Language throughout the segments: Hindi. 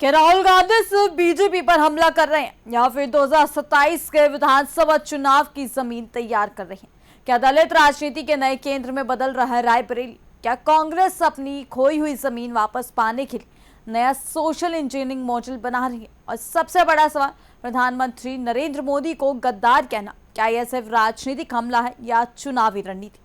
कि राहुल गांधी सिर्फ बीजेपी पर हमला कर रहे हैं या फिर 2027 के विधानसभा चुनाव की जमीन तैयार कर रहे हैं। क्या दलित राजनीति के नए केंद्र में बदल रहा है रायबरेली? क्या कांग्रेस अपनी खोई हुई जमीन वापस पाने के लिए नया सोशल इंजीनियरिंग मॉडल बना रही है? और सबसे बड़ा सवाल, प्रधानमंत्री नरेंद्र मोदी को गद्दार कहना क्या यह सिर्फ राजनीतिक हमला है या चुनावी रणनीति?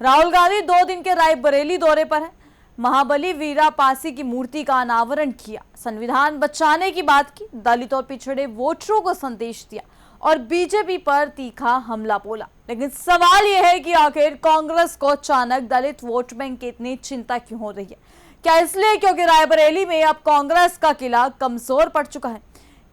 राहुल गांधी 2 दिन के रायबरेली दौरे पर है। महाबली वीरापासी की मूर्ति का अनावरण किया, संविधान बचाने की बात की, दलित और पिछड़े वोटरों को संदेश दिया और बीजेपी पर तीखा हमला बोला। लेकिन सवाल यह है कि आखिर कांग्रेस को अचानक दलित वोट बैंक की इतनी चिंता क्यों हो रही है? क्या इसलिए क्योंकि रायबरेली में अब कांग्रेस का किला कमजोर पड़ चुका है?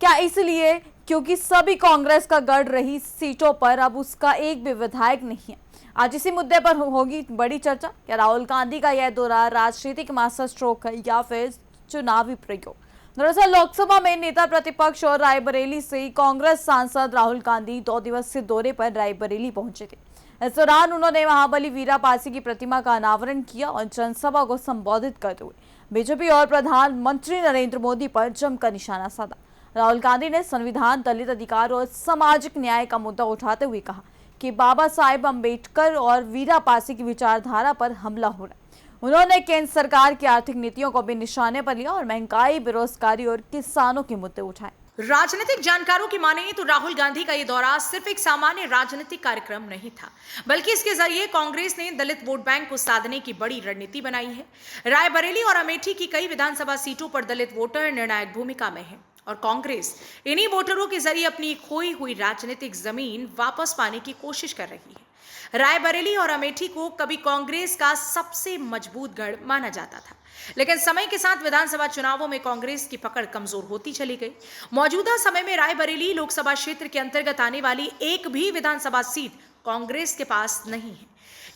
क्या इसलिए क्योंकि सभी कांग्रेस का गढ़ रही सीटों पर अब उसका एक भी विधायक नहीं है? आज इसी मुद्दे पर होगी बड़ी चर्चा। क्या राहुल गांधी का यह दौरा राजनीतिक मास्टर स्ट्रोक है या फिर चुनावी प्रयोग? दरअसल लोकसभा में नेता प्रतिपक्ष और रायबरेली से कांग्रेस सांसद राहुल गांधी 2 दिवसीय दौरे पर रायबरेली पहुंचे थे। इस दौरान उन्होंने महाबली वीरापासी की प्रतिमा का अनावरण किया और जनसभा को संबोधित करते हुए बीजेपी और प्रधानमंत्री नरेंद्र मोदी पर जमकर निशाना साधा। राहुल गांधी ने संविधान, दलित अधिकार और सामाजिक न्याय का मुद्दा उठाते हुए कहा कि बाबा साहेब अंबेडकर और वीरापासी की विचारधारा पर हमला हो रहा है। उन्होंने केंद्र सरकार की आर्थिक नीतियों को भी निशाने पर लिया और महंगाई, बेरोजगारी और किसानों के मुद्दे उठाए। राजनीतिक जानकारों की माने तो राहुल गांधी का ये दौरा सिर्फ एक सामान्य राजनीतिक कार्यक्रम नहीं था, बल्कि इसके जरिए कांग्रेस ने दलित वोट बैंक को साधने की बड़ी रणनीति बनाई है। रायबरेली और अमेठी की कई विधानसभा सीटों पर दलित वोटर निर्णायक भूमिका में है और कांग्रेस इन्हीं वोटरों के जरिए अपनी खोई हुई राजनीतिक जमीन वापस पाने की कोशिश कर रही है। रायबरेली और अमेठी को कभी कांग्रेस का सबसे मजबूत गढ़ माना जाता था, लेकिन समय के साथ विधानसभा चुनावों में कांग्रेस की पकड़ कमजोर होती चली गई। मौजूदा समय में रायबरेली लोकसभा क्षेत्र के अंतर्गत आने वाली एक भी विधानसभा सीट कांग्रेस के पास नहीं है।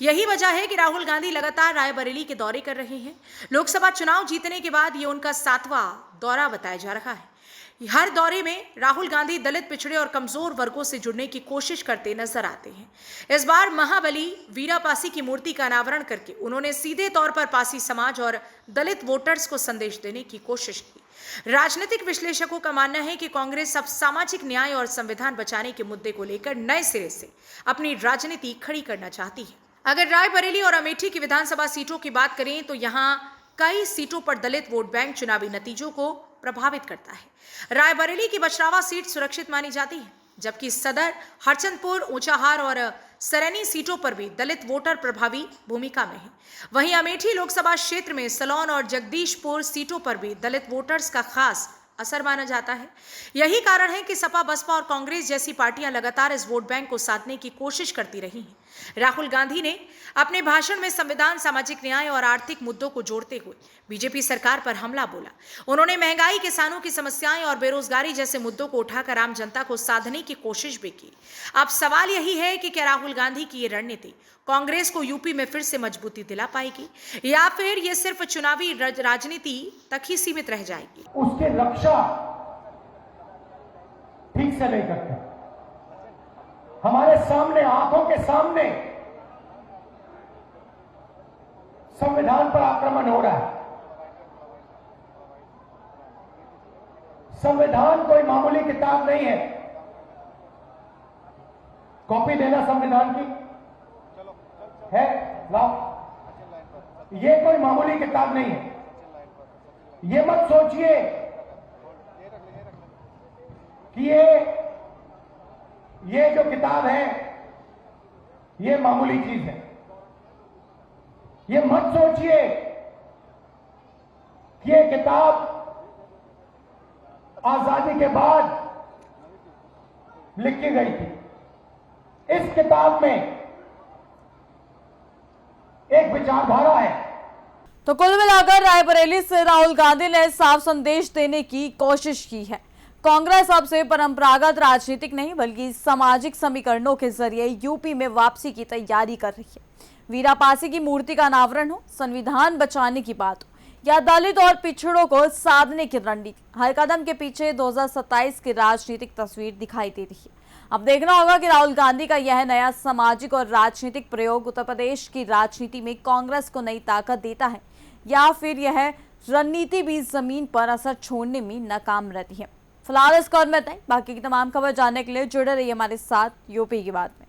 यही वजह है कि राहुल गांधी लगातार रायबरेली के दौरे कर रहे हैं। लोकसभा चुनाव जीतने के बाद ये उनका 7वां दौरा बताया जा रहा है। हर दौरे में राहुल गांधी दलित, पिछड़े और कमजोर वर्गों से जुड़ने की कोशिश करते नजर आते हैं। इस बार महाबली वीरापासी की मूर्ति का अनावरण करके उन्होंने सीधे तौर पर पासी समाज और दलित वोटर्स को संदेश देने की कोशिश की। राजनीतिक विश्लेषकों का मानना है कि कांग्रेस अब सामाजिक न्याय और संविधान बचाने के मुद्दे को लेकर नए सिरे से अपनी राजनीति खड़ी करना चाहती है। अगर रायबरेली और अमेठी की विधानसभा सीटों की बात करें तो यहाँ कई सीटों पर दलित वोट बैंक चुनावी नतीजों को प्रभावित करता है। रायबरेली की बछरावा सीट सुरक्षित मानी जाती है, जबकि सदर, हरचंदपुर, ऊंचाहार और सरैनी सीटों पर भी दलित वोटर प्रभावी भूमिका में है। वहीं अमेठी लोकसभा क्षेत्र में सलोन और जगदीशपुर सीटों पर भी दलित वोटर्स का खास असर माना जाता है। यही कारण है कि सपा, बसपा और कांग्रेस जैसी पार्टियां लगातार इस वोट बैंक को साधने की कोशिश करती रही हैं। राहुल गांधी ने अपने भाषण में संविधान, सामाजिक न्याय और आर्थिक मुद्दों को जोड़ते हुए बीजेपी सरकार पर हमला बोला। उन्होंने महंगाई, किसानों की समस्याएं और बेरोजगारी जैसे मुद्दों को उठाकर आम जनता को साधने की कोशिश भी की। अब सवाल यही है कि क्या राहुल गांधी की ये रणनीति कांग्रेस को यूपी में फिर से मजबूती दिला पाएगी या फिर ये सिर्फ चुनावी राजनीति तक ही सीमित रह जाएगी? उसके रक्षा ठीक से नहीं करते। हमारे सामने, आंखों के सामने संविधान पर आक्रमण हो रहा है। संविधान कोई मामूली किताब नहीं है। कॉपी देना संविधान की है, लाओ। ये कोई मामूली किताब नहीं है। ये मत सोचिए कि ये जो किताब है ये मामूली चीज है। ये मत सोचिए कि ये किताब आजादी के बाद लिखी गई थी। इस किताब में एक विचारधारा है। तो कुल मिलाकर रायबरेली से राहुल गांधी ने साफ संदेश देने की कोशिश की है। कांग्रेस अब से परंपरागत राजनीतिक नहीं बल्कि सामाजिक समीकरणों के जरिए यूपी में वापसी की तैयारी कर रही है। वीरापासी की मूर्ति का अनावरण हो, संविधान बचाने की बात हो या दलित और पिछड़ों को साधने की रणनीति, हर कदम के पीछे 2027 की राजनीतिक तस्वीर दिखाई दे रही है। अब देखना होगा कि राहुल गांधी का यह नया सामाजिक और राजनीतिक प्रयोग उत्तर प्रदेश की राजनीति में कांग्रेस को नई ताकत देता है या फिर यह रणनीति भी जमीन पर असर छोड़ने में नाकाम रहती है। फिलहाल इस कौर में बाकी की तमाम खबर जानने के लिए जुड़े रहिए हमारे साथ यूपी की बात में।